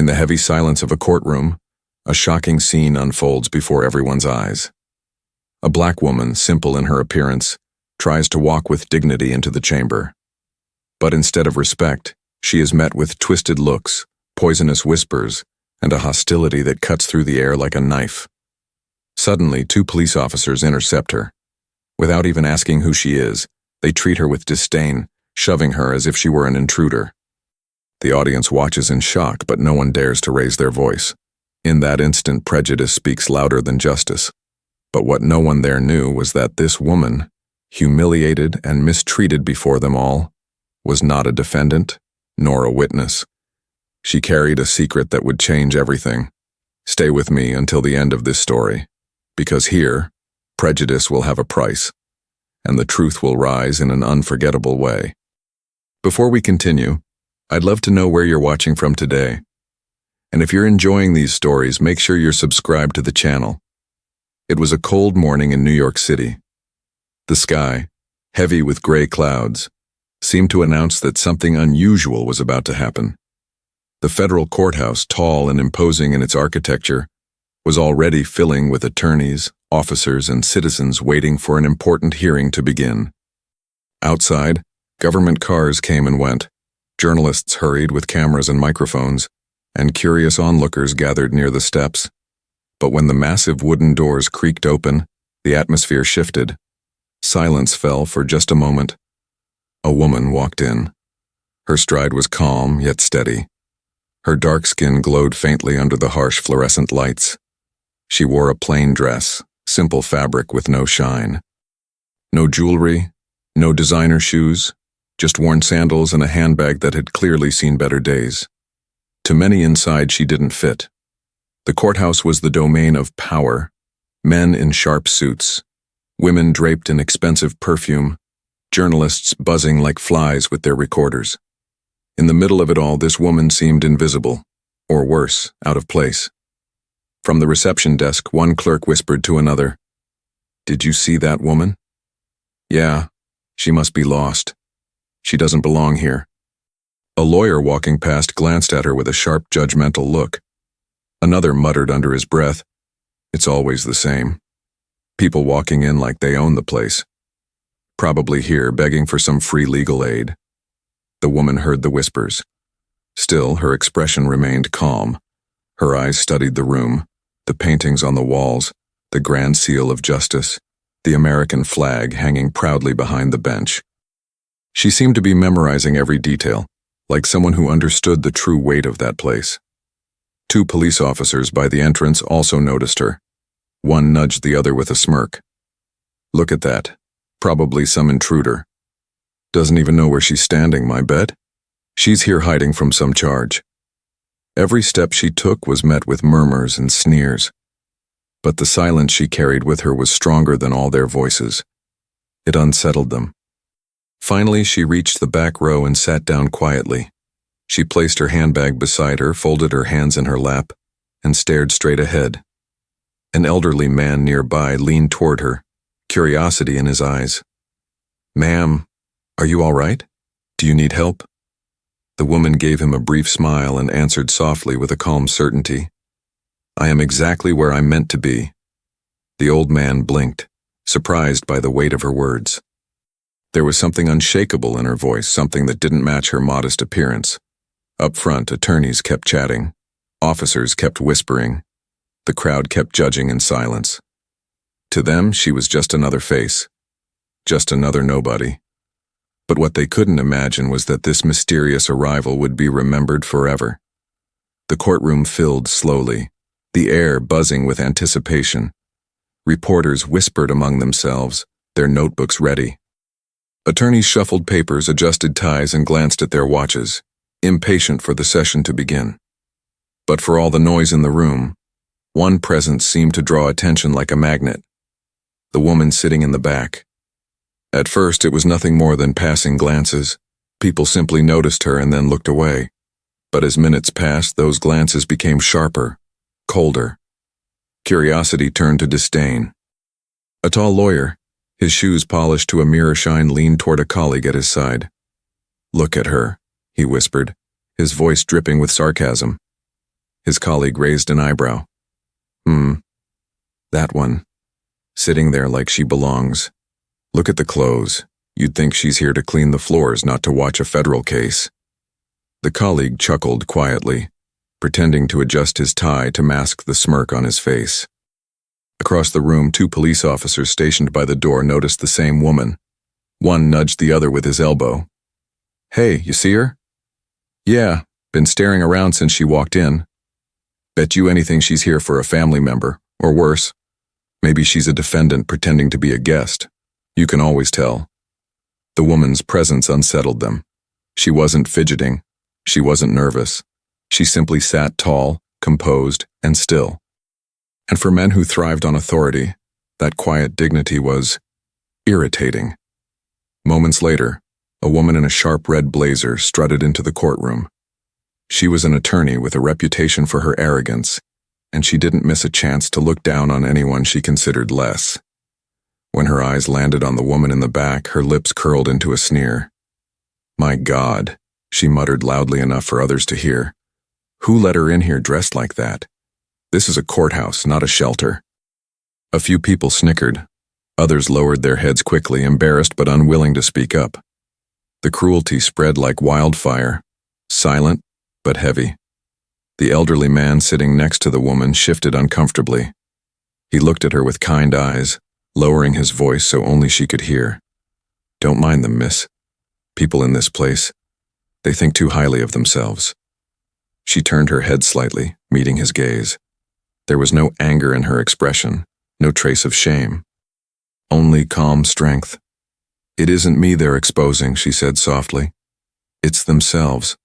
the heavy silence of a courtroom, a shocking scene unfolds before everyone's eyes. A black woman, simple in her appearance, tries to walk with dignity into the chamber. But instead of respect, she is met with twisted looks, poisonous whispers, and a hostility that cuts through the air like a knife. Suddenly, 2 police officers intercept her. Without even asking who she is, they treat her with disdain, shoving her as if she were an intruder. The audience watches in shock, but no one dares to raise their voice. In that instant, prejudice speaks louder than justice. But what no one there knew was that this woman, humiliated and mistreated before them all, was not a defendant, nor a witness. She carried a secret that would change everything. Stay with me until the end of this story, because here, prejudice will have a price, and the truth will rise in an unforgettable way. Before we continue, I'd love to know where you're watching from today. And if you're enjoying these stories, make sure you're subscribed to the channel. It was a cold morning in New York City. The sky, heavy with gray clouds, seemed to announce that something unusual was about to happen. The federal courthouse, tall and imposing in its architecture, was already filling with attorneys, officers, and citizens waiting for an important hearing to begin. Outside, government cars came and went, journalists hurried with cameras and microphones, and curious onlookers gathered near the steps. But when the massive wooden doors creaked open, the atmosphere shifted. Silence fell for just a moment. A woman walked in. Her stride was calm yet steady. Her dark skin glowed faintly under the harsh fluorescent lights. She wore a plain dress, simple fabric with no shine. No jewelry, no designer shoes, just worn sandals and a handbag that had clearly seen better days. To many inside, she didn't fit. The courthouse was the domain of power, men in sharp suits, women draped in expensive perfume, journalists buzzing like flies with their recorders. In the middle of it all, this woman seemed invisible, or worse, out of place. From the reception desk, one clerk whispered to another, "Did you see that woman?" "Yeah, she must be lost. She doesn't belong here." A lawyer walking past glanced at her with a sharp, judgmental look. Another muttered under his breath, "It's always the same. People walking in like they own the place. Probably here begging for some free legal aid." The woman heard the whispers. Still, her expression remained calm. Her eyes studied the room, the paintings on the walls, the grand seal of justice, the American flag hanging proudly behind the bench. She seemed to be memorizing every detail, like someone who understood the true weight of that place. 2 police officers by the entrance also noticed her. One nudged the other with a smirk. "Look at that. Probably some intruder. Doesn't even know where she's standing, my bet. She's here hiding from some charge." Every step she took was met with murmurs and sneers. But the silence she carried with her was stronger than all their voices. It unsettled them. Finally, she reached the back row and sat down quietly. She placed her handbag beside her, folded her hands in her lap, and stared straight ahead. An elderly man nearby leaned toward her, curiosity in his eyes. "Ma'am, are you all right? Do you need help?" The woman gave him a brief smile and answered softly with a calm certainty, "I am exactly where I'm meant to be." The old man blinked, surprised by the weight of her words. There was something unshakable in her voice, something that didn't match her modest appearance. Up front, attorneys kept chatting. Officers kept whispering. The crowd kept judging in silence. To them, she was just another face, just another nobody. But what they couldn't imagine was that this mysterious arrival would be remembered forever. The courtroom filled slowly, the air buzzing with anticipation. Reporters whispered among themselves, their notebooks ready. Attorneys shuffled papers, adjusted ties, and glanced at their watches, impatient for the session to begin. But for all the noise in the room, one presence seemed to draw attention like a magnet. The woman sitting in the back. At first, it was nothing more than passing glances. People simply noticed her and then looked away. But as minutes passed, those glances became sharper, colder. Curiosity turned to disdain. A tall lawyer, his shoes polished to a mirror shine, leaned toward a colleague at his side. "Look at her," he whispered, his voice dripping with sarcasm. His colleague raised an eyebrow. That one. Sitting there like she belongs. Look at the clothes. You'd think she's here to clean the floors, not to watch a federal case. The colleague chuckled quietly, pretending to adjust his tie to mask the smirk on his face. Across the room, 2 police officers stationed by the door noticed the same woman. One nudged the other with his elbow. "Hey, you see her?" "Yeah, been staring around since she walked in. Bet you anything she's here for a family member, or worse. Maybe she's a defendant pretending to be a guest. You can always tell." The woman's presence unsettled them. She wasn't fidgeting. She wasn't nervous. She simply sat tall, composed, and still. And for men who thrived on authority, that quiet dignity was irritating. Moments later, a woman in a sharp red blazer strutted into the courtroom. She was an attorney with a reputation for her arrogance, and she didn't miss a chance to look down on anyone she considered less. When her eyes landed on the woman in the back, her lips curled into a sneer. "My God," she muttered loudly enough for others to hear. "Who let her in here dressed like that? This is a courthouse, not a shelter." A few people snickered. Others lowered their heads quickly, embarrassed but unwilling to speak up. The cruelty spread like wildfire, silent but heavy. The elderly man sitting next to the woman shifted uncomfortably. He looked at her with kind eyes, lowering his voice so only she could hear. "Don't mind them, miss. People in this place, they think too highly of themselves." She turned her head slightly, meeting his gaze. There was no anger in her expression, no trace of shame. Only calm strength. "It isn't me they're exposing," she said softly. "It's themselves."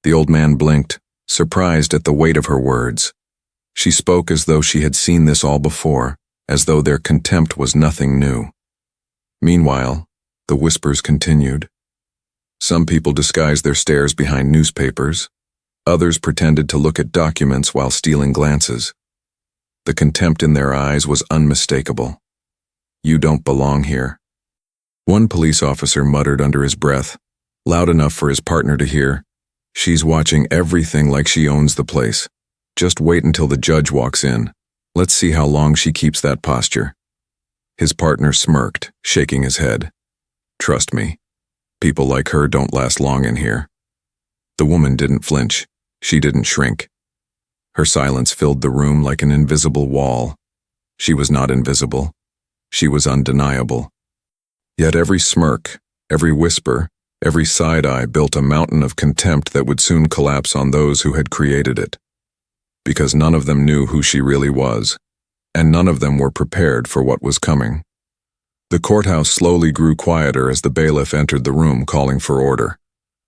The old man blinked, surprised at the weight of her words. She spoke as though she had seen this all before, as though their contempt was nothing new. Meanwhile, the whispers continued. Some people disguised their stares behind newspapers. Others pretended to look at documents while stealing glances. The contempt in their eyes was unmistakable. "You don't belong here." One police officer muttered under his breath, loud enough for his partner to hear, "She's watching everything like she owns the place. Just wait until the judge walks in. Let's see how long she keeps that posture." His partner smirked, shaking his head. "Trust me, people like her don't last long in here." The woman didn't flinch. She didn't shrink. Her silence filled the room like an invisible wall. She was not invisible. She was undeniable. Yet every smirk, every whisper, every side-eye built a mountain of contempt that would soon collapse on those who had created it. Because none of them knew who she really was, and none of them were prepared for what was coming. The courthouse slowly grew quieter as the bailiff entered the room calling for order.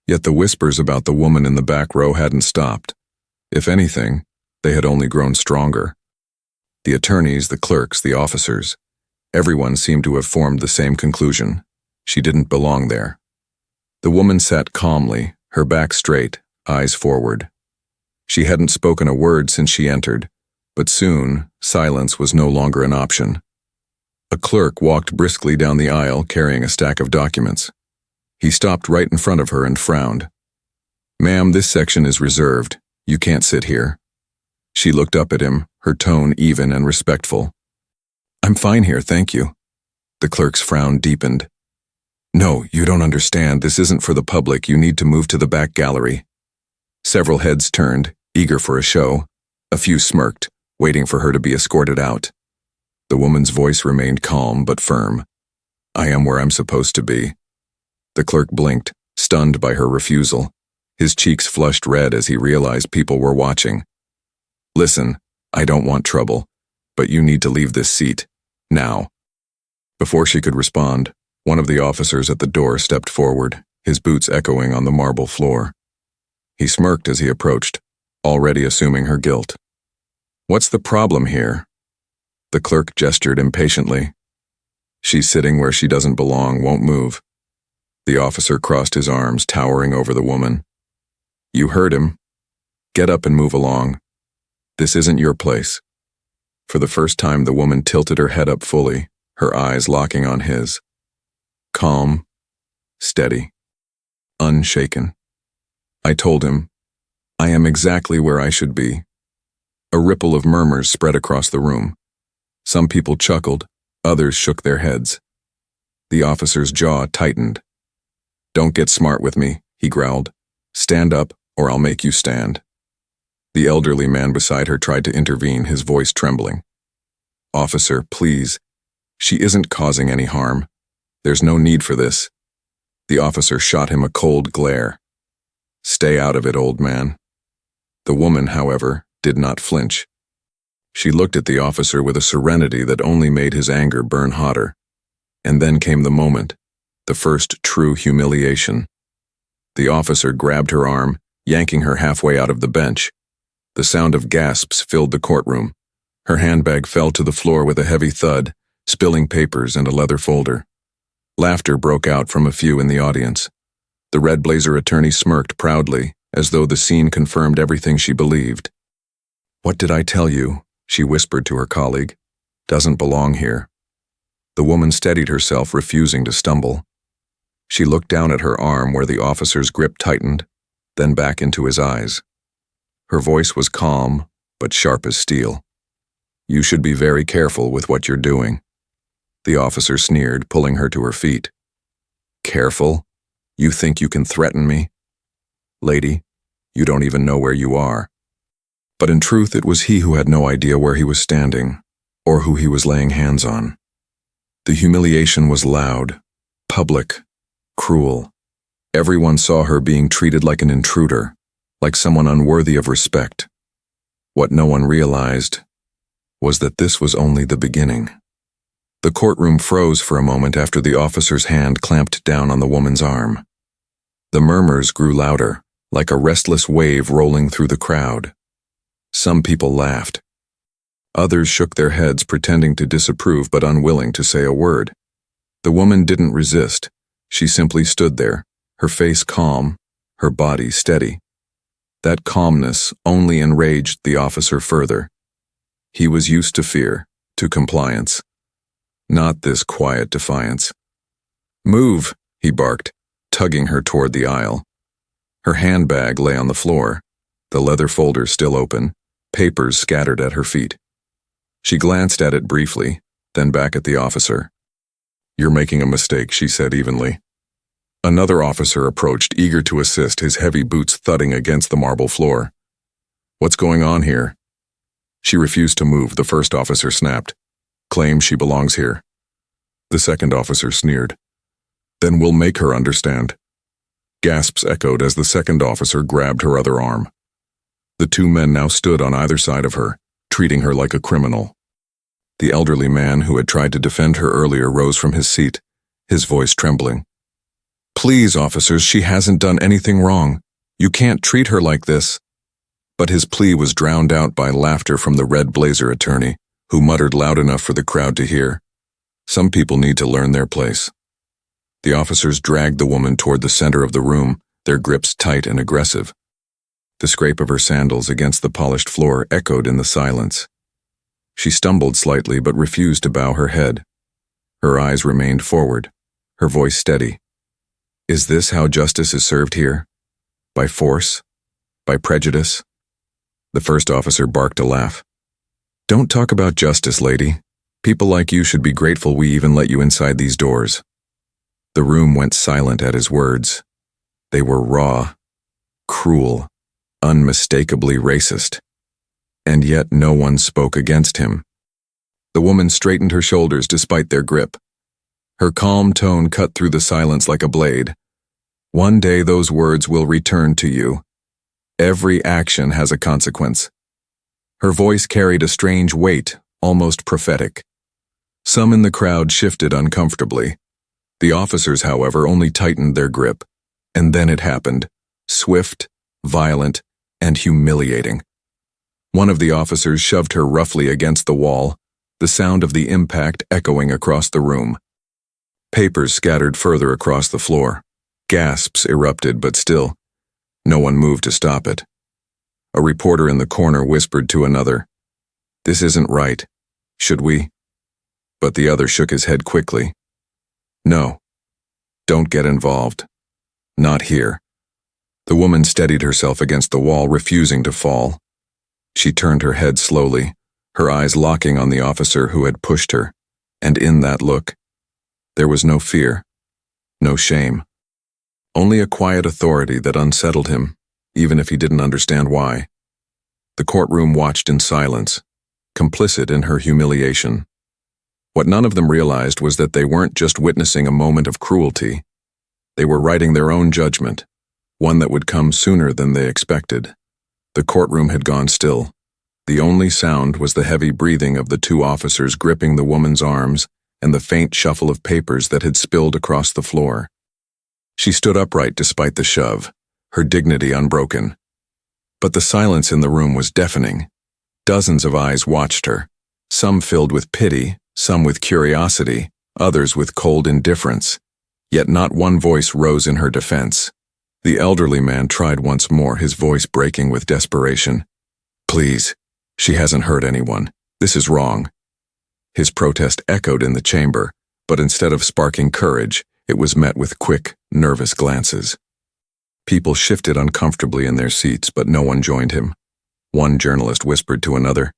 Yet the whispers about the woman in the back row hadn't stopped. If anything, they had only grown stronger. The attorneys, the clerks, the officers, everyone seemed to have formed the same conclusion. She didn't belong there. The woman sat calmly, her back straight, eyes forward. She hadn't spoken a word since she entered, but soon, silence was no longer an option. A clerk walked briskly down the aisle carrying a stack of documents. He stopped right in front of her and frowned. "Ma'am, this section is reserved. You can't sit here." She looked up at him, her tone even and respectful. "I'm fine here, thank you." The clerk's frown deepened. "No, you don't understand. This isn't for the public. You need to move to the back gallery." Several heads turned, eager for a show. A few smirked, waiting for her to be escorted out. The woman's voice remained calm but firm. "I am where I'm supposed to be." The clerk blinked, stunned by her refusal. His cheeks flushed red as he realized people were watching. "Listen, I don't want trouble, but you need to leave this seat. Now." Before she could respond, one of the officers at the door stepped forward, his boots echoing on the marble floor. He smirked as he approached, already assuming her guilt. "What's the problem here?" The clerk gestured impatiently. "She's sitting where she doesn't belong, won't move." The officer crossed his arms, towering over the woman. "You heard him. Get up and move along. This isn't your place." For the first time, the woman tilted her head up fully, her eyes locking on his. Calm, steady, unshaken. "I told him, I am exactly where I should be. A ripple of murmurs spread across the room. Some people chuckled, others shook their heads. The officer's jaw tightened. "Don't get smart with me," he growled. "Stand up, or I'll make you stand." The elderly man beside her tried to intervene, his voice trembling. "Officer, please. She isn't causing any harm. There's no need for this." The officer shot him a cold glare. "Stay out of it, old man." The woman, however, did not flinch. She looked at the officer with a serenity that only made his anger burn hotter. And then came the moment, the first true humiliation. The officer grabbed her arm, yanking her halfway out of the bench. The sound of gasps filled the courtroom. Her handbag fell to the floor with a heavy thud, spilling papers and a leather folder. Laughter broke out from a few in the audience. The red blazer attorney smirked proudly, as though the scene confirmed everything she believed. "What did I tell you?" she whispered to her colleague. "Doesn't belong here." The woman steadied herself, refusing to stumble. She looked down at her arm where the officer's grip tightened, then back into his eyes. Her voice was calm, but sharp as steel. "You should be very careful with what you're doing." The officer sneered, pulling her to her feet. "Careful? You think you can threaten me? Lady, you don't even know where you are." But in truth, it was he who had no idea where he was standing, or who he was laying hands on. The humiliation was loud, public, cruel. Everyone saw her being treated like an intruder, like someone unworthy of respect. What no one realized was that this was only the beginning. The courtroom froze for a moment after the officer's hand clamped down on the woman's arm. The murmurs grew louder, like a restless wave rolling through the crowd. Some people laughed. Others shook their heads, pretending to disapprove but unwilling to say a word. The woman didn't resist. She simply stood there, her face calm, her body steady. That calmness only enraged the officer further. He was used to fear, to compliance. Not this quiet defiance. "Move," he barked, tugging her toward the aisle. Her handbag lay on the floor, the leather folder still open, papers scattered at her feet. She glanced at it briefly, then back at the officer. "You're making a mistake," she said evenly. Another officer approached, eager to assist, his heavy boots thudding against the marble floor. "What's going on here?" She refused to move, the first officer snapped. "Claims she belongs here." The second officer sneered. "Then we'll make her understand." Gasps echoed as the second officer grabbed her other arm. The two men now stood on either side of her, treating her like a criminal. The elderly man who had tried to defend her earlier rose from his seat, his voice trembling. "Please, officers, she hasn't done anything wrong. You can't treat her like this." But his plea was drowned out by laughter from the red blazer attorney, who muttered loud enough for the crowd to hear. "Some people need to learn their place." The officers dragged the woman toward the center of the room, their grips tight and aggressive. The scrape of her sandals against the polished floor echoed in the silence. She stumbled slightly but refused to bow her head. Her eyes remained forward, her voice steady. "Is this how justice is served here? By force? By prejudice?" The first officer barked a laugh. "Don't talk about justice, lady. People like you should be grateful we even let you inside these doors." The room went silent at his words. They were raw, cruel, unmistakably racist. And yet no one spoke against him. The woman straightened her shoulders despite their grip. Her calm tone cut through the silence like a blade. "One day those words will return to you. Every action has a consequence." Her voice carried a strange weight, almost prophetic. Some in the crowd shifted uncomfortably. The officers, however, only tightened their grip. And then it happened. Swift, violent, and humiliating. One of the officers shoved her roughly against the wall, the sound of the impact echoing across the room. Papers scattered further across the floor. Gasps erupted, but still, no one moved to stop it. A reporter in the corner whispered to another, "This isn't right. Should we?" But the other shook his head quickly. "No. Don't get involved. Not here." The woman steadied herself against the wall, refusing to fall. She turned her head slowly, her eyes locking on the officer who had pushed her, and in that look, there was no fear, no shame. Only a quiet authority that unsettled him, even if he didn't understand why. The courtroom watched in silence, complicit in her humiliation. What none of them realized was that they weren't just witnessing a moment of cruelty. They were writing their own judgment, one that would come sooner than they expected. The courtroom had gone still. The only sound was the heavy breathing of the two officers gripping the woman's arms and the faint shuffle of papers that had spilled across the floor. She stood upright despite the shove, her dignity unbroken. But the silence in the room was deafening. Dozens of eyes watched her, some filled with pity, some with curiosity, others with cold indifference. Yet not one voice rose in her defense. The elderly man tried once more, his voice breaking with desperation. "Please, she hasn't hurt anyone. This is wrong." His protest echoed in the chamber, but instead of sparking courage, it was met with quick, nervous glances. People shifted uncomfortably in their seats, but no one joined him. One journalist whispered to another,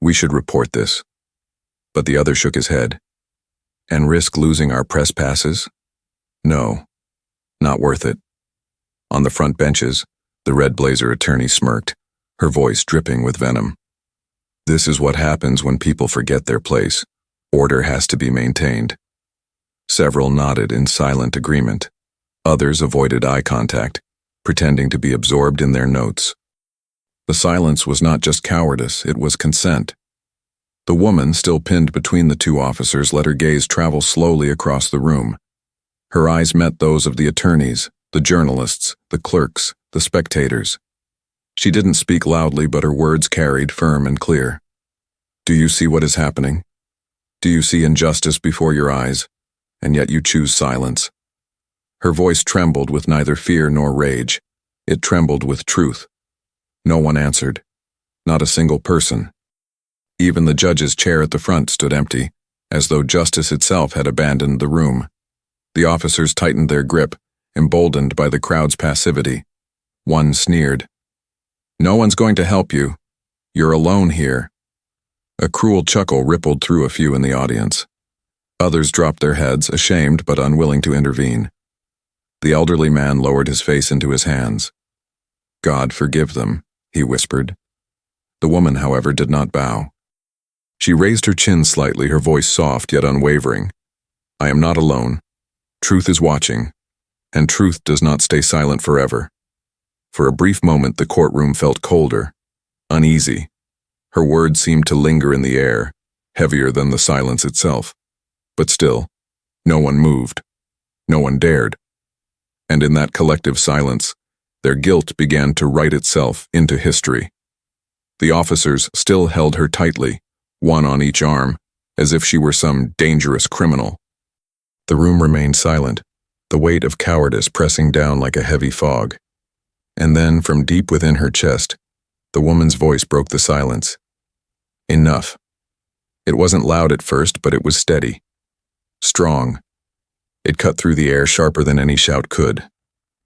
"We should report this." But the other shook his head. "And risk losing our press passes? No, not worth it." On the front benches, the red blazer attorney smirked, her voice dripping with venom. "This is what happens when people forget their place. Order has to be maintained." Several nodded in silent agreement. Others avoided eye contact, pretending to be absorbed in their notes. The silence was not just cowardice, it was consent. The woman, still pinned between the two officers, let her gaze travel slowly across the room. Her eyes met those of the attorneys, the journalists, the clerks, the spectators. She didn't speak loudly, but her words carried firm and clear. "Do you see what is happening? Do you see injustice before your eyes, and yet you choose silence?" Her voice trembled with neither fear nor rage. It trembled with truth. No one answered. Not a single person. Even the judge's chair at the front stood empty, as though justice itself had abandoned the room. The officers tightened their grip, emboldened by the crowd's passivity. One sneered. "No one's going to help you. You're alone here." A cruel chuckle rippled through a few in the audience. Others dropped their heads, ashamed but unwilling to intervene. The elderly man lowered his face into his hands. "God forgive them," he whispered. The woman, however, did not bow. She raised her chin slightly, her voice soft yet unwavering. "I am not alone. Truth is watching, and truth does not stay silent forever." For a brief moment the courtroom felt colder, uneasy. Her words seemed to linger in the air, heavier than the silence itself. But still, no one moved. No one dared. And in that collective silence, their guilt began to write itself into history. The officers still held her tightly, one on each arm, as if she were some dangerous criminal. The room remained silent, the weight of cowardice pressing down like a heavy fog. And then, from deep within her chest, the woman's voice broke the silence. Enough. It wasn't loud at first, but it was steady. Strong. It cut through the air sharper than any shout could.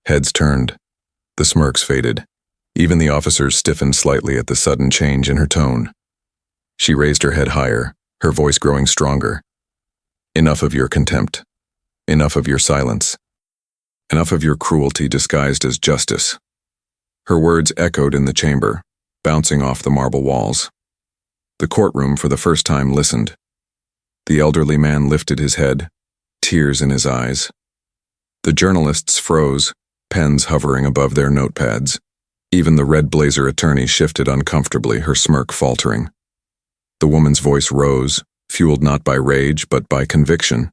Heads turned. The smirks faded. Even the officers stiffened slightly at the sudden change in her tone. She raised her head higher, her voice growing stronger. "Enough of your contempt. Enough of your silence. Enough of your cruelty disguised as justice." Her words echoed in the chamber, bouncing off the marble walls. The courtroom for the first time listened. The elderly man lifted his head, tears in his eyes. The journalists froze, pens hovering above their notepads. Even the red blazer attorney shifted uncomfortably, her smirk faltering. The woman's voice rose, fueled not by rage but by conviction.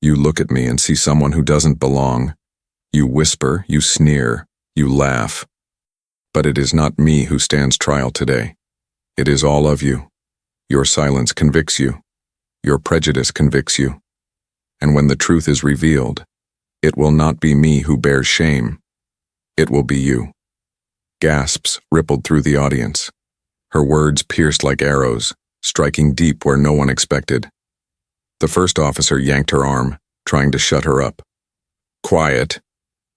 "You look at me and see someone who doesn't belong. You whisper, you sneer, you laugh. But it is not me who stands trial today. It is all of you. Your silence convicts you. Your prejudice convicts you. And when the truth is revealed, it will not be me who bears shame. It will be you." Gasps rippled through the audience. Her words pierced like arrows, striking deep where no one expected. The first officer yanked her arm, trying to shut her up. "Quiet,"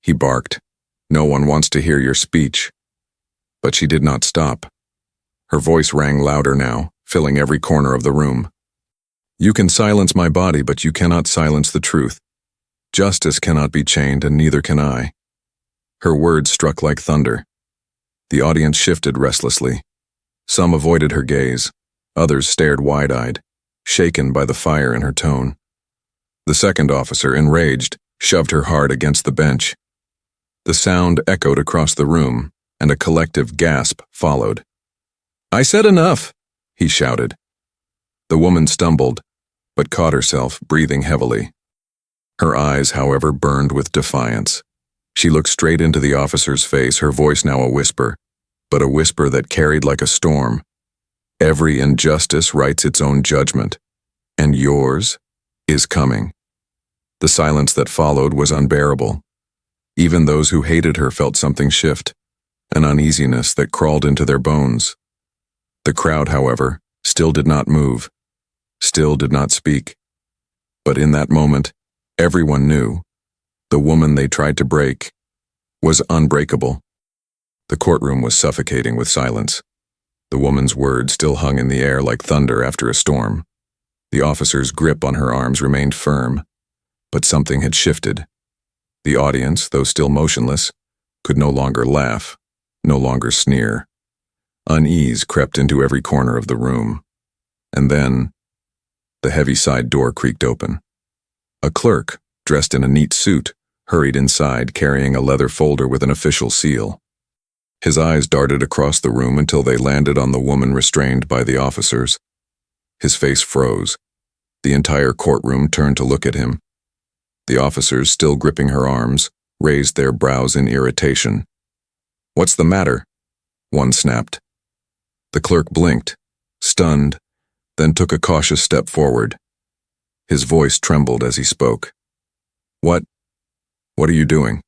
he barked. No one wants to hear your speech." But she did not stop. Her voice rang louder now, filling every corner of the room. "You can silence my body, but you cannot silence the truth. Justice cannot be chained, and neither can I." Her words struck like thunder. The audience shifted restlessly. Some avoided her gaze. Others stared wide-eyed, shaken by the fire in her tone. The second officer, enraged, shoved her hard against the bench. The sound echoed across the room, and a collective gasp followed. "I said enough," he shouted. The woman stumbled, but caught herself, breathing heavily. Her eyes, however, burned with defiance. She looked straight into the officer's face, her voice now a whisper, but a whisper that carried like a storm. "Every injustice writes its own judgment, and yours is coming." The silence that followed was unbearable. Even those who hated her felt something shift, an uneasiness that crawled into their bones. The crowd, however, still did not move, still did not speak. But in that moment, everyone knew the woman they tried to break was unbreakable. The courtroom was suffocating with silence. The woman's words still hung in the air like thunder after a storm. The officer's grip on her arms remained firm, but something had shifted. The audience, though still motionless, could no longer laugh, no longer sneer. Unease crept into every corner of the room. And then, the heavy side door creaked open. A clerk, dressed in a neat suit, hurried inside carrying a leather folder with an official seal. His eyes darted across the room until they landed on the woman restrained by the officers. His face froze. The entire courtroom turned to look at him. The officers, still gripping her arms, raised their brows in irritation. "What's the matter?" one snapped. The clerk blinked, stunned, then took a cautious step forward. His voice trembled as he spoke. What are you doing?"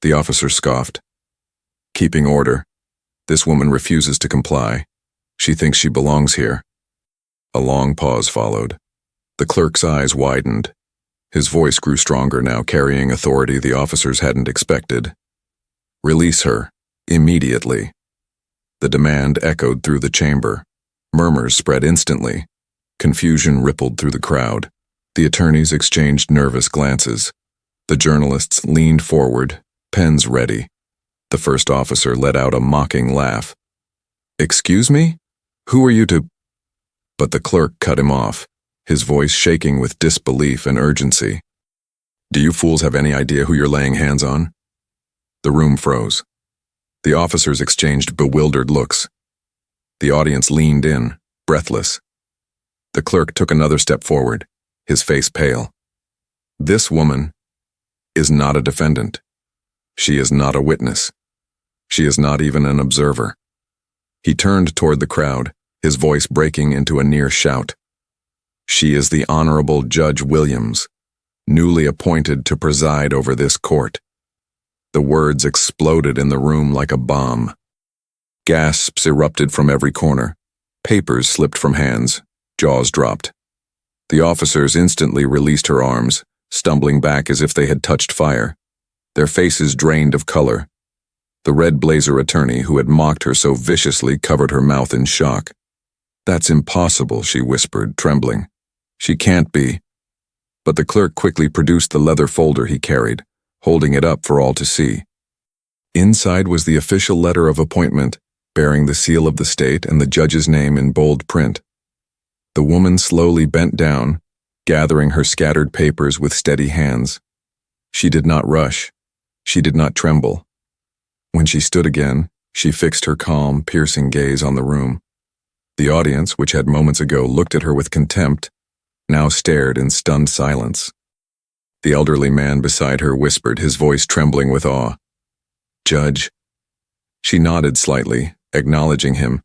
The officer scoffed. "Keeping order. This woman refuses to comply. She thinks she belongs here." A long pause followed. The clerk's eyes widened. His voice grew stronger now, carrying authority the officers hadn't expected. "Release her, immediately." The demand echoed through the chamber. Murmurs spread instantly. Confusion rippled through the crowd. The attorneys exchanged nervous glances. The journalists leaned forward, pens ready. The first officer let out a mocking laugh. "Excuse me? Who are you to—" But the clerk cut him off, his voice shaking with disbelief and urgency. "Do you fools have any idea who you're laying hands on?" The room froze. The officers exchanged bewildered looks. The audience leaned in, breathless. The clerk took another step forward, his face pale. "This woman is not a defendant. She is not a witness. She is not even an observer." He turned toward the crowd, his voice breaking into a near shout. "She is the Honorable Judge Williams, newly appointed to preside over this court." The words exploded in the room like a bomb. Gasps erupted from every corner. Papers slipped from hands, jaws dropped. The officers instantly released her arms, stumbling back as if they had touched fire. Their faces drained of color. The red blazer attorney who had mocked her so viciously covered her mouth in shock. "That's impossible," she whispered, trembling. "She can't be." But the clerk quickly produced the leather folder he carried, holding it up for all to see. Inside was the official letter of appointment, bearing the seal of the state and the judge's name in bold print. The woman slowly bent down, gathering her scattered papers with steady hands. She did not rush. She did not tremble. When she stood again, she fixed her calm, piercing gaze on the room. The audience, which had moments ago looked at her with contempt, now stared in stunned silence. The elderly man beside her whispered, his voice trembling with awe. "Judge." She nodded slightly, acknowledging him,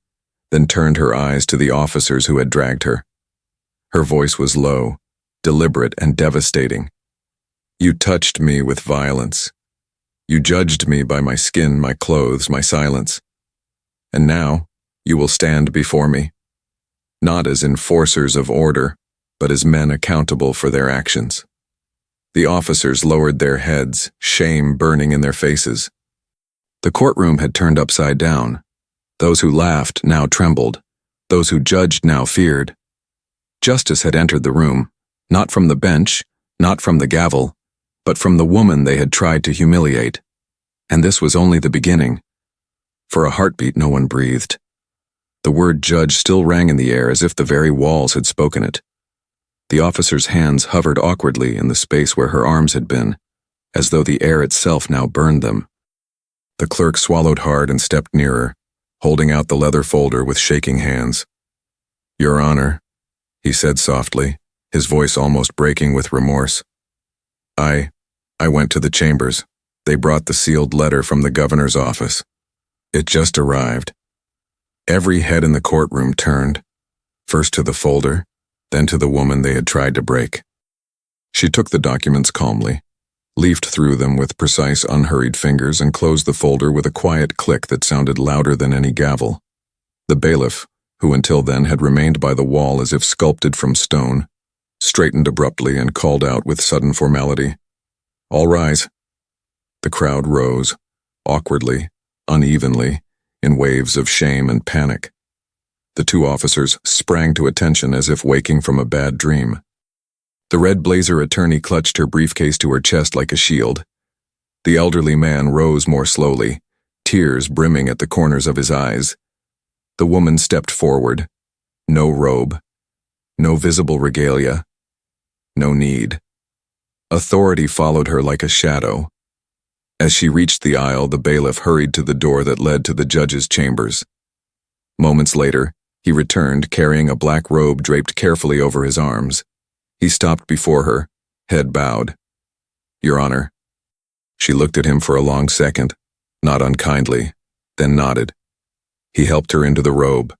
then turned her eyes to the officers who had dragged her. Her voice was low, deliberate and devastating. "You touched me with violence. You judged me by my skin, my clothes, my silence. And now, you will stand before me, not as enforcers of order, but as men accountable for their actions." The officers lowered their heads, shame burning in their faces. The courtroom had turned upside down. Those who laughed now trembled. Those who judged now feared. Justice had entered the room, not from the bench, not from the gavel, but from the woman they had tried to humiliate. And this was only the beginning. For a heartbeat, no one breathed. The word judge still rang in the air as if the very walls had spoken it. The officer's hands hovered awkwardly in the space where her arms had been, as though the air itself now burned them. The clerk swallowed hard and stepped nearer, holding out the leather folder with shaking hands. "Your Honor," he said softly, his voice almost breaking with remorse. I went to the chambers. They brought the sealed letter from the governor's office. It just arrived." Every head in the courtroom turned, first to the folder, then to the woman they had tried to break. She took the documents calmly, leafed through them with precise, unhurried fingers, and closed the folder with a quiet click that sounded louder than any gavel. The bailiff, who until then had remained by the wall as if sculpted from stone, straightened abruptly and called out with sudden formality, "All rise." The crowd rose, awkwardly, unevenly, in waves of shame and panic. The two officers sprang to attention as if waking from a bad dream. The red blazer attorney clutched her briefcase to her chest like a shield. The elderly man rose more slowly, tears brimming at the corners of his eyes. The woman stepped forward. No robe, no visible regalia, no need. Authority followed her like a shadow. As she reached the aisle, the bailiff hurried to the door that led to the judge's chambers. Moments later, he returned carrying a black robe draped carefully over his arms. He stopped before her, head bowed. "Your Honor." She looked at him for a long second, not unkindly, then nodded. He helped her into the robe.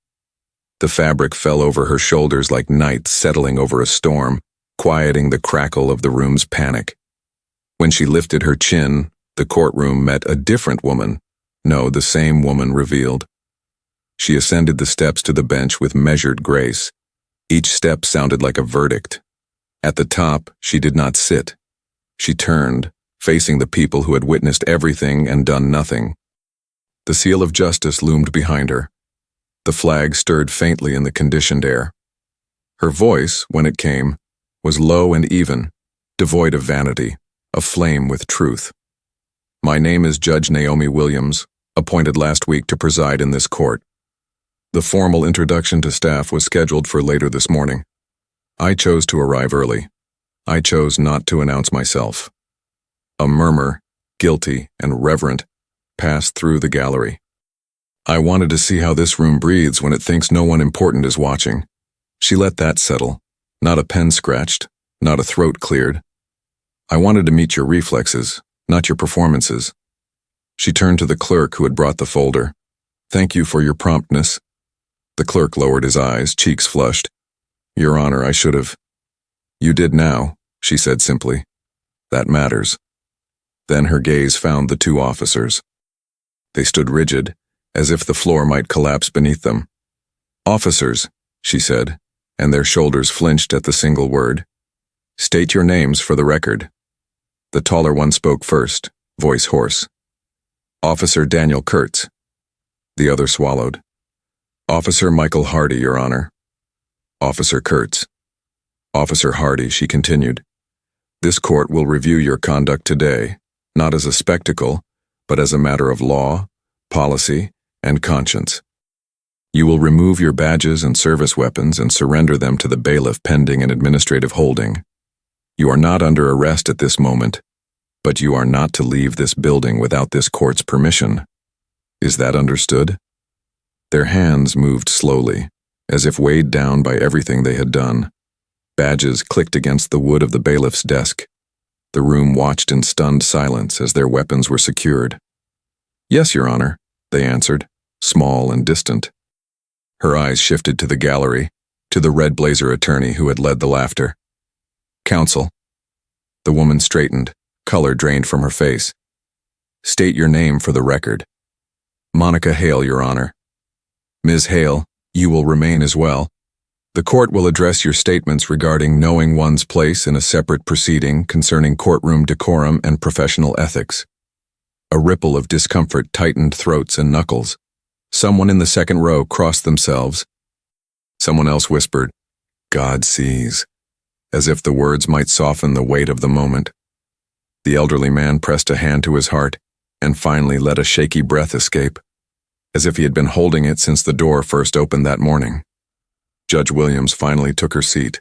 The fabric fell over her shoulders like night settling over a storm, quieting the crackle of the room's panic. When she lifted her chin, the courtroom met a different woman. No, the same woman revealed. She ascended the steps to the bench with measured grace. Each step sounded like a verdict. At the top, she did not sit. She turned, facing the people who had witnessed everything and done nothing. The seal of justice loomed behind her. The flag stirred faintly in the conditioned air. Her voice, when it came, was low and even, devoid of vanity, aflame with truth. "My name is Judge Naomi Williams, appointed last week to preside in this court. The formal introduction to staff was scheduled for later this morning. I chose to arrive early. I chose not to announce myself." A murmur, guilty and reverent, passed through the gallery. "I wanted to see how this room breathes when it thinks no one important is watching." She let that settle. Not a pen scratched, not a throat cleared. "I wanted to meet your reflexes, not your performances." She turned to the clerk who had brought the folder. "Thank you for your promptness." The clerk lowered his eyes, cheeks flushed. "Your Honor, I should have." "You did now," she said simply. "That matters." Then her gaze found the two officers. They stood rigid, as if the floor might collapse beneath them. "Officers," she said, and their shoulders flinched at the single word. "State your names for the record." The taller one spoke first, voice hoarse. "Officer Daniel Kurtz." The other swallowed. "Officer Michael Hardy, Your Honor." "Officer Kurtz." "Officer Hardy," she continued. "This court will review your conduct today, not as a spectacle, but as a matter of law, policy, and conscience. You will remove your badges and service weapons and surrender them to the bailiff pending an administrative holding. You are not under arrest at this moment, but you are not to leave this building without this court's permission. Is that understood?" Their hands moved slowly, as if weighed down by everything they had done. Badges clicked against the wood of the bailiff's desk. The room watched in stunned silence as their weapons were secured. "Yes, Your Honor," they answered, small and distant. Her eyes shifted to the gallery, to the red blazer attorney who had led the laughter. "Counsel." The woman straightened, color drained from her face. "State your name for the record." "Monica Hale, Your Honor." "Ms. Hale, you will remain as well. The court will address your statements regarding knowing one's place in a separate proceeding concerning courtroom decorum and professional ethics." A ripple of discomfort tightened throats and knuckles. Someone in the second row crossed themselves. Someone else whispered, "God sees," as if the words might soften the weight of the moment. The elderly man pressed a hand to his heart and finally let a shaky breath escape, as if he had been holding it since the door first opened that morning. Judge Williams finally took her seat.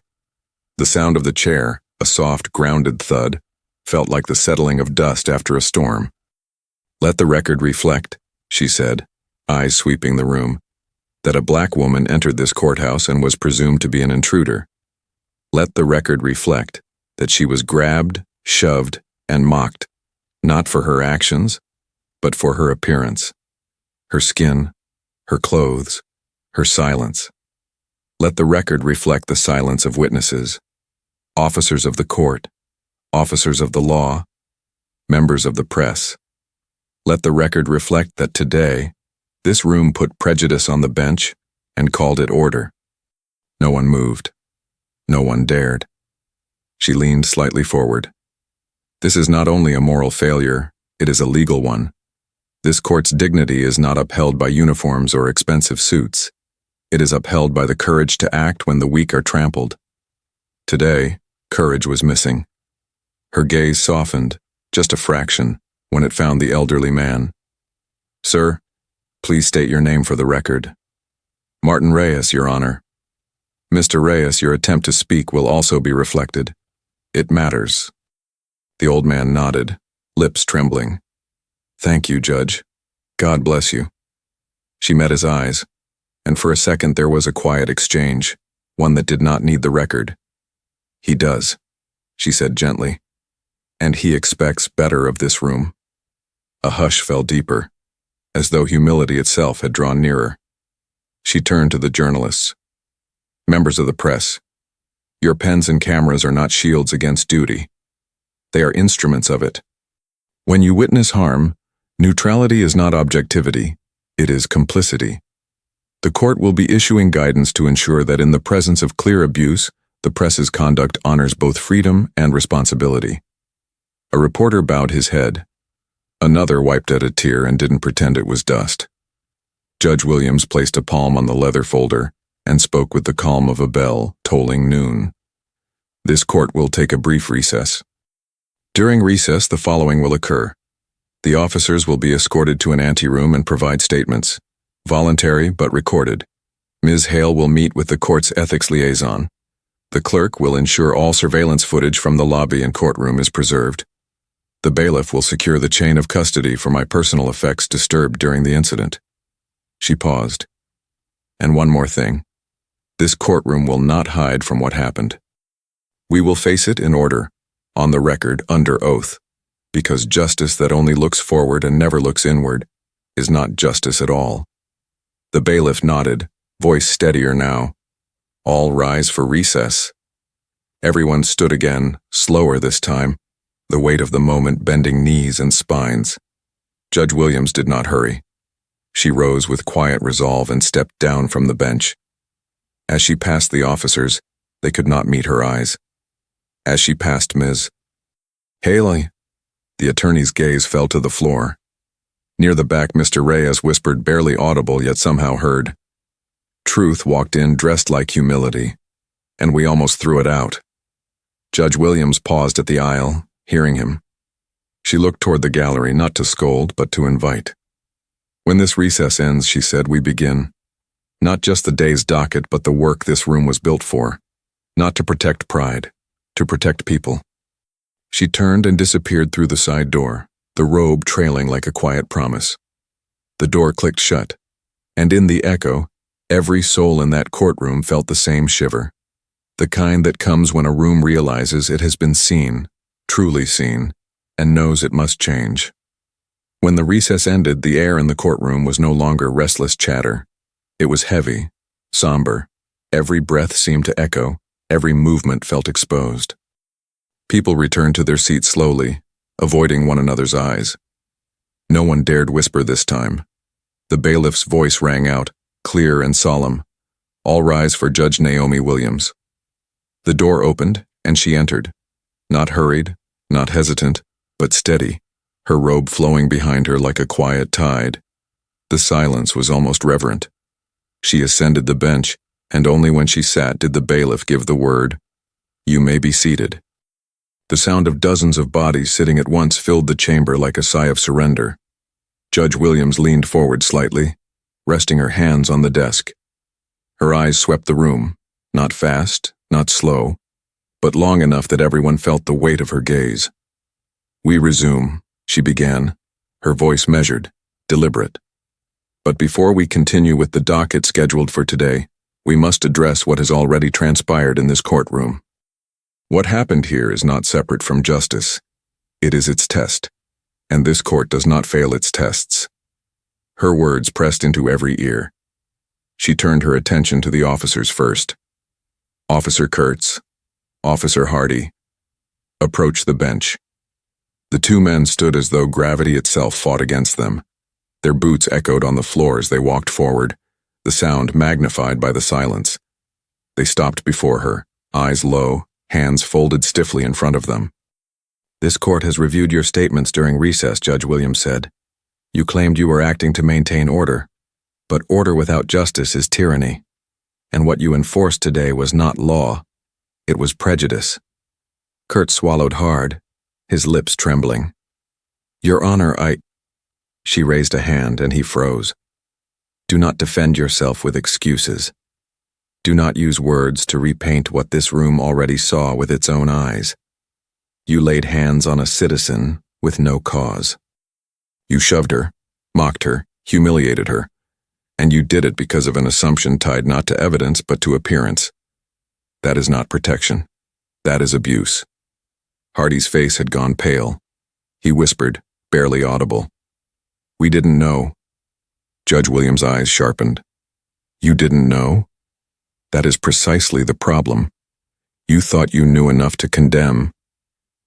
The sound of the chair, a soft, grounded thud, felt like the settling of dust after a storm. "Let the record reflect," she said, eyes sweeping the room, "that a black woman entered this courthouse and was presumed to be an intruder. Let the record reflect that she was grabbed, shoved, and mocked, not for her actions, but for her appearance, her skin, her clothes, her silence. Let the record reflect the silence of witnesses, officers of the court, officers of the law, members of the press. Let the record reflect that today, this room put prejudice on the bench and called it order. No one moved. No one dared." She leaned slightly forward. "This is not only a moral failure, it is a legal one. This court's dignity is not upheld by uniforms or expensive suits. It is upheld by the courage to act when the weak are trampled. Today, courage was missing." Her gaze softened, just a fraction, when it found the elderly man. "Sir, please state your name for the record." "Martin Reyes, Your Honor." "Mr. Reyes, your attempt to speak will also be reflected. It matters." The old man nodded, lips trembling. "Thank you, Judge. God bless you." She met his eyes, and for a second there was a quiet exchange, one that did not need the record. "He does," she said gently, "and he expects better of this room." A hush fell deeper, as though humility itself had drawn nearer. She turned to the journalists. "Members of the press, your pens and cameras are not shields against duty. They are instruments of it. When you witness harm, neutrality is not objectivity, it is complicity. The court will be issuing guidance to ensure that in the presence of clear abuse, the press's conduct honors both freedom and responsibility." A reporter bowed his head. Another wiped at a tear and didn't pretend it was dust. Judge Williams placed a palm on the leather folder and spoke with the calm of a bell tolling noon. "This court will take a brief recess. During recess, the following will occur. The officers will be escorted to an anteroom and provide statements, voluntary but recorded. Ms. Hale will meet with the court's ethics liaison. The clerk will ensure all surveillance footage from the lobby and courtroom is preserved. The bailiff will secure the chain of custody for my personal effects disturbed during the incident." She paused. "And one more thing. This courtroom will not hide from what happened. We will face it in order, on the record, under oath, because justice that only looks forward and never looks inward is not justice at all." The bailiff nodded, voice steadier now. "All rise for recess." Everyone stood again, slower this time, the weight of the moment bending knees and spines. Judge Williams did not hurry. She rose with quiet resolve and stepped down from the bench. As she passed the officers, they could not meet her eyes. As she passed Ms. Haley, the attorney's gaze fell to the floor. Near the back, Mr. Reyes whispered, barely audible yet somehow heard. Truth walked in dressed like humility, and we almost threw it out. Judge Williams paused at the aisle, hearing him. She looked toward the gallery, not to scold, but to invite. "When this recess ends," she said, "we begin. Not just the day's docket, but the work this room was built for. Not to protect pride, to protect people." She turned and disappeared through the side door, the robe trailing like a quiet promise. The door clicked shut, and in the echo, every soul in that courtroom felt the same shiver, the kind that comes when a room realizes it has been seen, truly seen, and knows it must change. When the recess ended, the air in the courtroom was no longer restless chatter. It was heavy, somber. Every breath seemed to echo, every movement felt exposed. People returned to their seats slowly, avoiding one another's eyes. No one dared whisper this time. The bailiff's voice rang out, clear and solemn. "All rise for Judge Naomi Williams." The door opened, and she entered. Not hurried, not hesitant, but steady, her robe flowing behind her like a quiet tide. The silence was almost reverent. She ascended the bench, and only when she sat did the bailiff give the word, "You may be seated." The sound of dozens of bodies sitting at once filled the chamber like a sigh of surrender. Judge Williams leaned forward slightly, resting her hands on the desk. Her eyes swept the room, not fast, not slow, but long enough that everyone felt the weight of her gaze. "We resume," she began, her voice measured, deliberate. "But before we continue with the docket scheduled for today, we must address what has already transpired in this courtroom. What happened here is not separate from justice. It is its test, and this court does not fail its tests." Her words pressed into every ear. She turned her attention to the officers first. Officer Kurtz, Officer Hardy, approached the bench. The two men stood as though gravity itself fought against them. Their boots echoed on the floor as they walked forward, the sound magnified by the silence. They stopped before her, eyes low, hands folded stiffly in front of them. "This court has reviewed your statements during recess," Judge Williams said. "You claimed you were acting to maintain order, but order without justice is tyranny. And what you enforced today was not law, it was prejudice." Kurt swallowed hard, his lips trembling. "Your Honor, She raised a hand and he froze. "Do not defend yourself with excuses. Do not use words to repaint what this room already saw with its own eyes. You laid hands on a citizen with no cause. You shoved her, mocked her, humiliated her, and you did it because of an assumption tied not to evidence but to appearance. That is not protection. That is abuse." Hardy's face had gone pale. He whispered, barely audible, "We didn't know." Judge Williams' eyes sharpened. "You didn't know? That is precisely the problem. You thought you knew enough to condemn.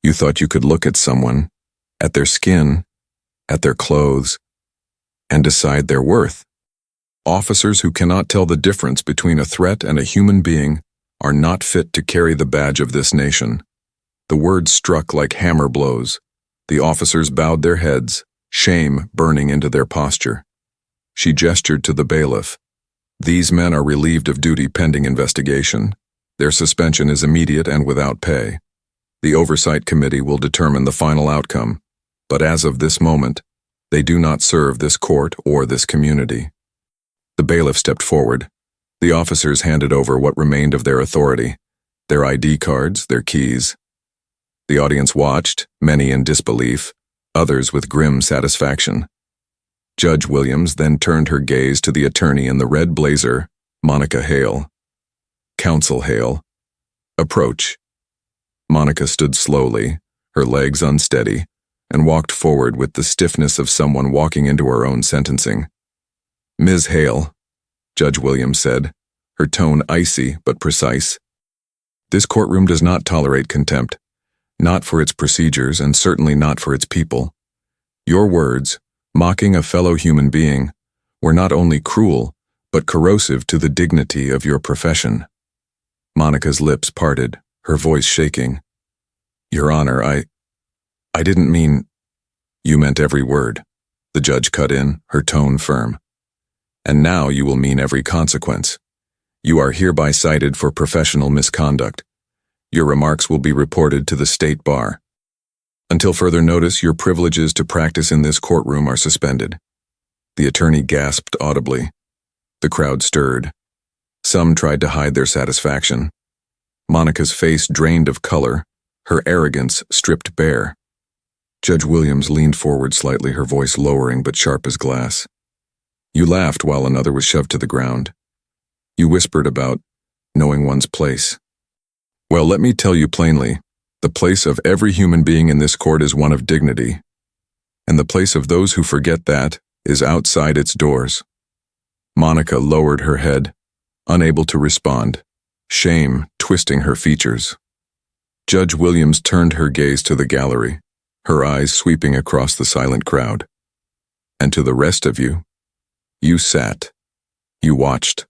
You thought you could look at someone, at their skin, at their clothes, and decide their worth. Officers who cannot tell the difference between a threat and a human being are not fit to carry the badge of this nation." The words struck like hammer blows. The officers bowed their heads, shame burning into their posture. She gestured to the bailiff. "These men are relieved of duty pending investigation. Their suspension is immediate and without pay. The Oversight Committee will determine the final outcome, but as of this moment, they do not serve this court or this community." The bailiff stepped forward. The officers handed over what remained of their authority, their ID cards, their keys. The audience watched, many in disbelief, others with grim satisfaction. Judge Williams then turned her gaze to the attorney in the red blazer, Monica Hale. "Counsel Hale, approach." Monica stood slowly, her legs unsteady, and walked forward with the stiffness of someone walking into her own sentencing. "Ms. Hale," Judge Williams said, her tone icy but precise. "This courtroom does not tolerate contempt, not for its procedures and certainly not for its people. Your words, mocking a fellow human being, were not only cruel, but corrosive to the dignity of your profession." Monica's lips parted, her voice shaking. "Your Honor, I didn't mean—" "You meant every word," the judge cut in, her tone firm. "And now you will mean every consequence. You are hereby cited for professional misconduct. Your remarks will be reported to the State Bar. Until further notice, your privileges to practice in this courtroom are suspended." The attorney gasped audibly. The crowd stirred. Some tried to hide their satisfaction. Monica's face drained of color, her arrogance stripped bare. Judge Williams leaned forward slightly, her voice lowering but sharp as glass. "You laughed while another was shoved to the ground. You whispered about knowing one's place. Well, let me tell you plainly, the place of every human being in this court is one of dignity, and the place of those who forget that is outside its doors." Monica lowered her head, unable to respond, shame twisting her features. Judge Williams turned her gaze to the gallery, her eyes sweeping across the silent crowd. "And to the rest of you, you sat, you watched,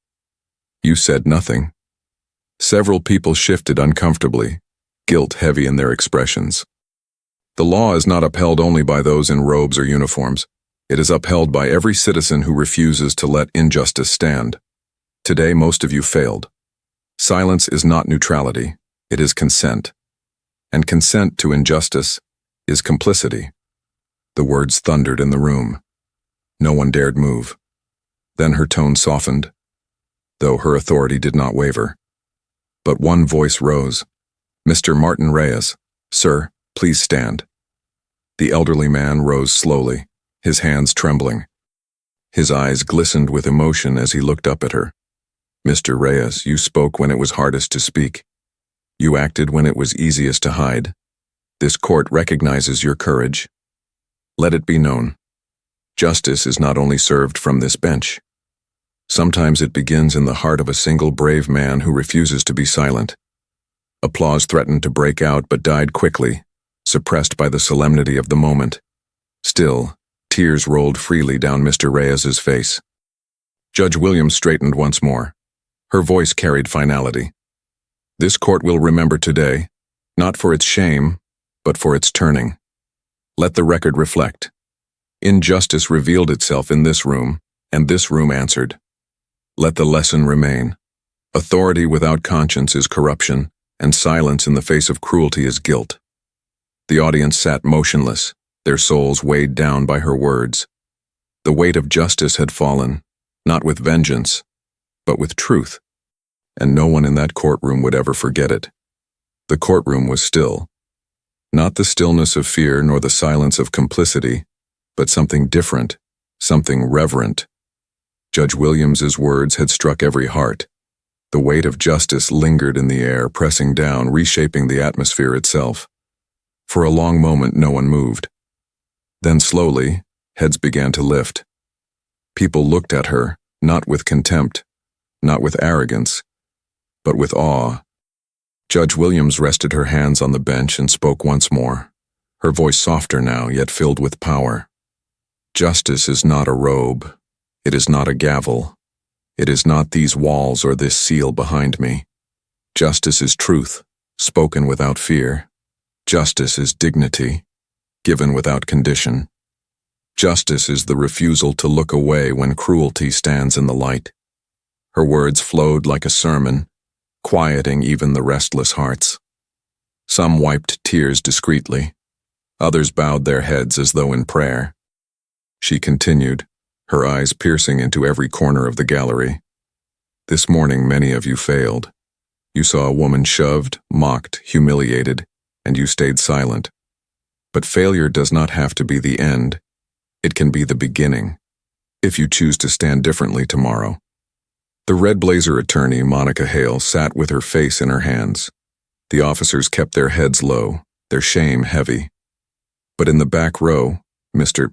you said nothing." Several people shifted uncomfortably, guilt heavy in their expressions. The law is not upheld only by those in robes or uniforms. It is upheld by every citizen who refuses to let injustice stand. Today, most of you failed. Silence is not neutrality, it is consent. And consent to injustice is complicity. The words thundered in the room. No one dared move. Then her tone softened, though her authority did not waver. But one voice rose. "Mr. Martin Reyes, sir, please stand." The elderly man rose slowly, his hands trembling. His eyes glistened with emotion as he looked up at her. "Mr. Reyes, you spoke when it was hardest to speak. You acted when it was easiest to hide. This court recognizes your courage. Let it be known. Justice is not only served from this bench. Sometimes it begins in the heart of a single brave man who refuses to be silent." Applause threatened to break out but died quickly, suppressed by the solemnity of the moment. Still, tears rolled freely down Mr. Reyes's face. Judge Williams straightened once more. Her voice carried finality. "This court will remember today, not for its shame, but for its turning. Let the record reflect. Injustice revealed itself in this room, and this room answered. Let the lesson remain. Authority without conscience is corruption, and silence in the face of cruelty is guilt." The audience sat motionless, their souls weighed down by her words. The weight of justice had fallen, not with vengeance, but with truth, and no one in that courtroom would ever forget it. The courtroom was still. Not the stillness of fear nor the silence of complicity, but something different, something reverent. Judge Williams's words had struck every heart. The weight of justice lingered in the air, pressing down, reshaping the atmosphere itself. For a long moment, no one moved. Then slowly, heads began to lift. People looked at her, not with contempt, not with arrogance, but with awe. Judge Williams rested her hands on the bench and spoke once more, her voice softer now, yet filled with power. Justice is not a robe. It is not a gavel. It is not these walls or this seal behind me. Justice is truth, spoken without fear. Justice is dignity, given without condition. Justice is the refusal to look away when cruelty stands in the light. Her words flowed like a sermon, quieting even the restless hearts. Some wiped tears discreetly. Others bowed their heads as though in prayer. She continued, her eyes piercing into every corner of the gallery. This morning many of you failed. You saw a woman shoved, mocked, humiliated, and you stayed silent. But failure does not have to be the end. It can be the beginning, if you choose to stand differently tomorrow. The red blazer attorney, Monica Hale, sat with her face in her hands. The officers kept their heads low, their shame heavy. But in the back row, Mr.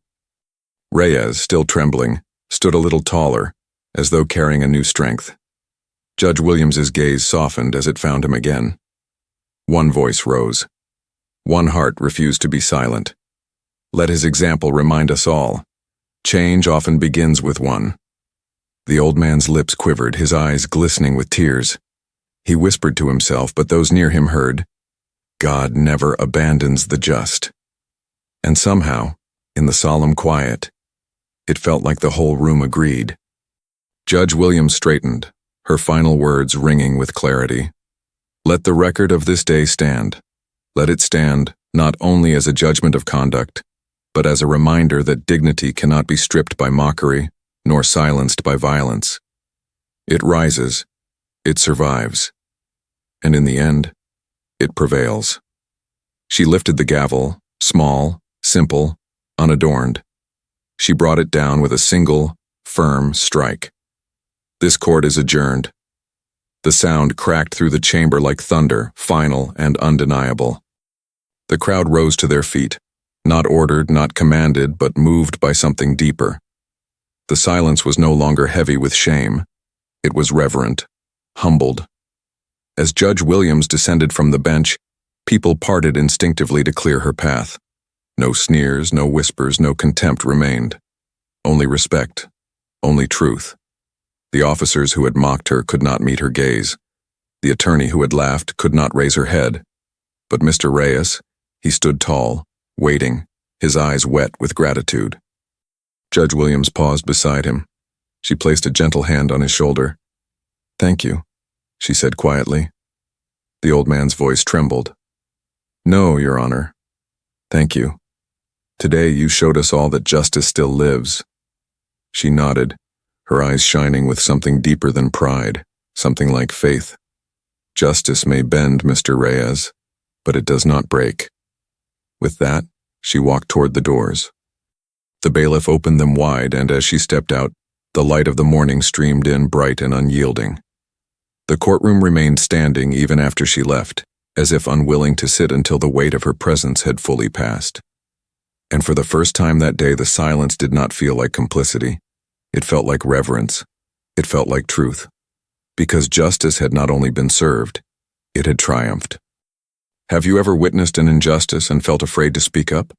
Reyes, still trembling, stood a little taller, as though carrying a new strength. Judge Williams's gaze softened as it found him again. One voice rose. One heart refused to be silent. Let his example remind us all. Change often begins with one. The old man's lips quivered, his eyes glistening with tears. He whispered to himself, but those near him heard, God never abandons the just. And somehow, in the solemn quiet, it felt like the whole room agreed. Judge Williams straightened, her final words ringing with clarity. Let the record of this day stand. Let it stand not only as a judgment of conduct, but as a reminder that dignity cannot be stripped by mockery, nor silenced by violence. It rises, it survives, and in the end, it prevails. She lifted the gavel, small, simple, unadorned. She brought it down with a single, firm strike. This court is adjourned. The sound cracked through the chamber like thunder, final and undeniable. The crowd rose to their feet, not ordered, not commanded, but moved by something deeper. The silence was no longer heavy with shame. It was reverent, humbled. As Judge Williams descended from the bench, people parted instinctively to clear her path. No sneers, no whispers, no contempt remained. Only respect, only truth. The officers who had mocked her could not meet her gaze. The attorney who had laughed could not raise her head. But Mr. Reyes, he stood tall, waiting, his eyes wet with gratitude. Judge Williams paused beside him. She placed a gentle hand on his shoulder. "Thank you," she said quietly. The old man's voice trembled. "No, Your Honor. Thank you. Today you showed us all that justice still lives." She nodded, her eyes shining with something deeper than pride, something like faith. "Justice may bend, Mr. Reyes, but it does not break." With that, she walked toward the doors. The bailiff opened them wide, and as she stepped out, the light of the morning streamed in bright and unyielding. The courtroom remained standing even after she left, as if unwilling to sit until the weight of her presence had fully passed. And for the first time that day, the silence did not feel like complicity. It felt like reverence. It felt like truth. Because justice had not only been served, it had triumphed. Have you ever witnessed an injustice and felt afraid to speak up?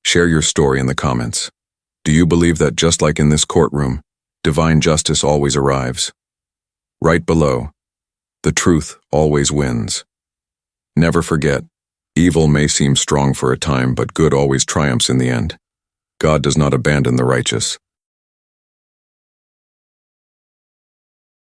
Share your story in the comments. Do you believe that just like in this courtroom, divine justice always arrives? Write below. The truth always wins. Never forget, evil may seem strong for a time, but good always triumphs in the end. God does not abandon the righteous.